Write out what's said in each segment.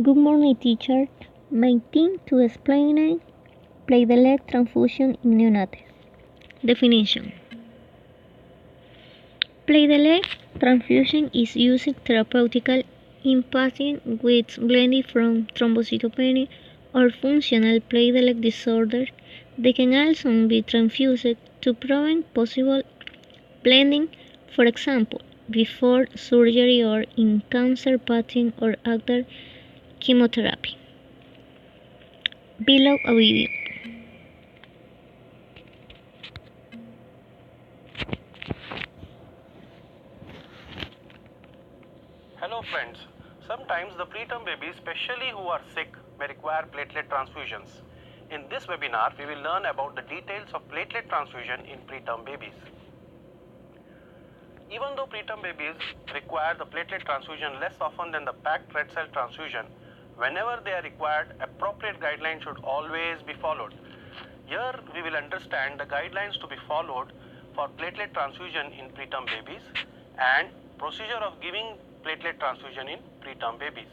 Good morning, teacher. My team to explain platelet transfusion in neonates. Definition: platelet transfusion is used therapeutically in patients with bleeding from thrombocytopenia or functional platelet disorder. They can also be transfused to prevent possible bleeding, for example, before surgery or in cancer patients or after chemotherapy. Below a video. Hello friends, sometimes the preterm babies, especially who are sick, may require platelet transfusions. In this webinar, we will learn about the details of platelet transfusion in preterm babies. Even though preterm babies require the platelet transfusion less often than the packed red cell transfusion, whenever they are required, appropriate guidelines should always be followed. Here we will understand the guidelines to be followed for platelet transfusion in preterm babies and procedure of giving platelet transfusion in preterm babies.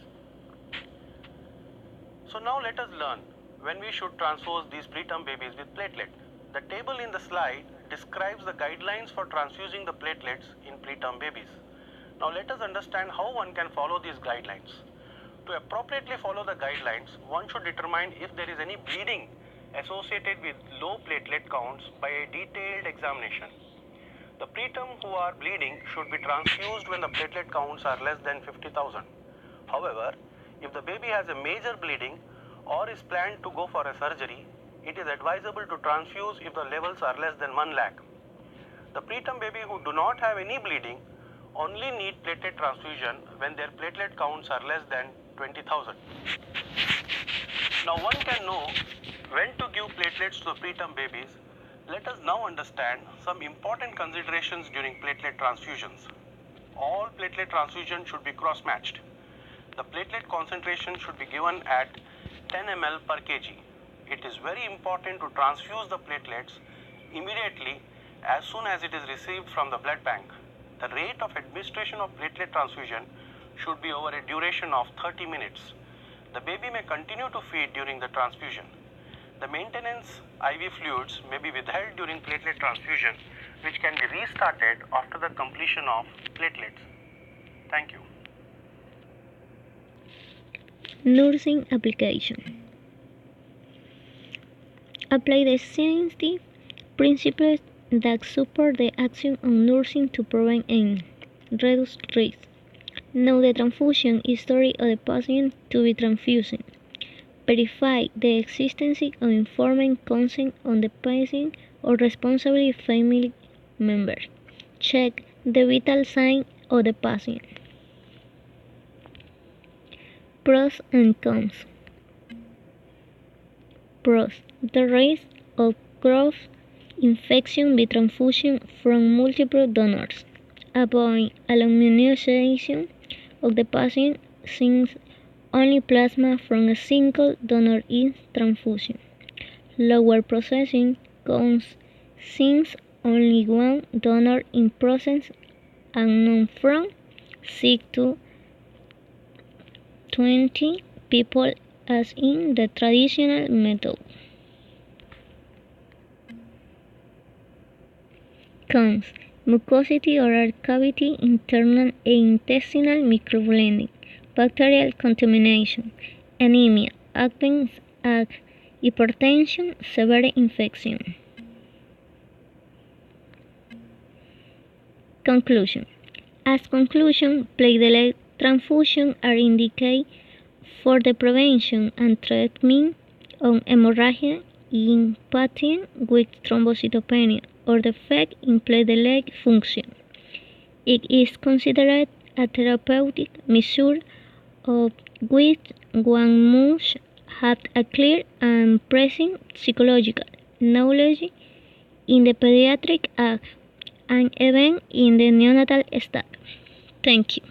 So now let us learn when we should transfuse these preterm babies with platelet. The table in the slide describes the guidelines for transfusing the platelets in preterm babies. Now let us understand how one can follow these guidelines. To appropriately follow the guidelines, one should determine if there is any bleeding associated with low platelet counts by a detailed examination. The preterm who are bleeding should be transfused when the platelet counts are less than 50,000. However, if the baby has a major bleeding or is planned to go for a surgery, it is advisable to transfuse if the levels are less than 1 lakh. The preterm baby who do not have any bleeding only need platelet transfusion when their platelet counts are less than 20,000. Now one can know when to give platelets to the preterm babies. Let us now understand some important considerations during platelet transfusions. All platelet transfusions should be cross-matched. The platelet concentration should be given at 10 ml per kg. It is very important to transfuse the platelets immediately as soon as it is received from the blood bank. The rate of administration of platelet transfusion should be over a duration of 30 minutes. The baby may continue to feed during the transfusion. The maintenance IV fluids may be withheld during platelet transfusion, which can be restarted after the completion of platelets. Thank you. Nursing application. Apply the safety principles that support the action on nursing to prevent and reduce risk. Know the transfusion history of the patient to be transfusing. Verify the existence of informed consent on the patient or responsible family member. Check the vital signs of the patient. Pros and cons. Pros: the risk of cross infection with transfusion from multiple donors. Avoid alloimmunization of the patient since only plasma from a single donor is transfusion. Lower processing costs since only one donor is processed and not from 6 to 20 people as in the traditional method. Cons: mucosity, oral cavity, internal and intestinal microbleeding, bacterial contamination, anemia, advanced hypertension, severe infection. Conclusion. As conclusion, platelet transfusion are indicated for the prevention and treatment of hemorrhagia in patients with thrombocytopenia or defect in platelet function. It is considered a therapeutic measure of which one must have a clear and present psychological knowledge in the pediatric age and even in the neonatal stage. Thank you.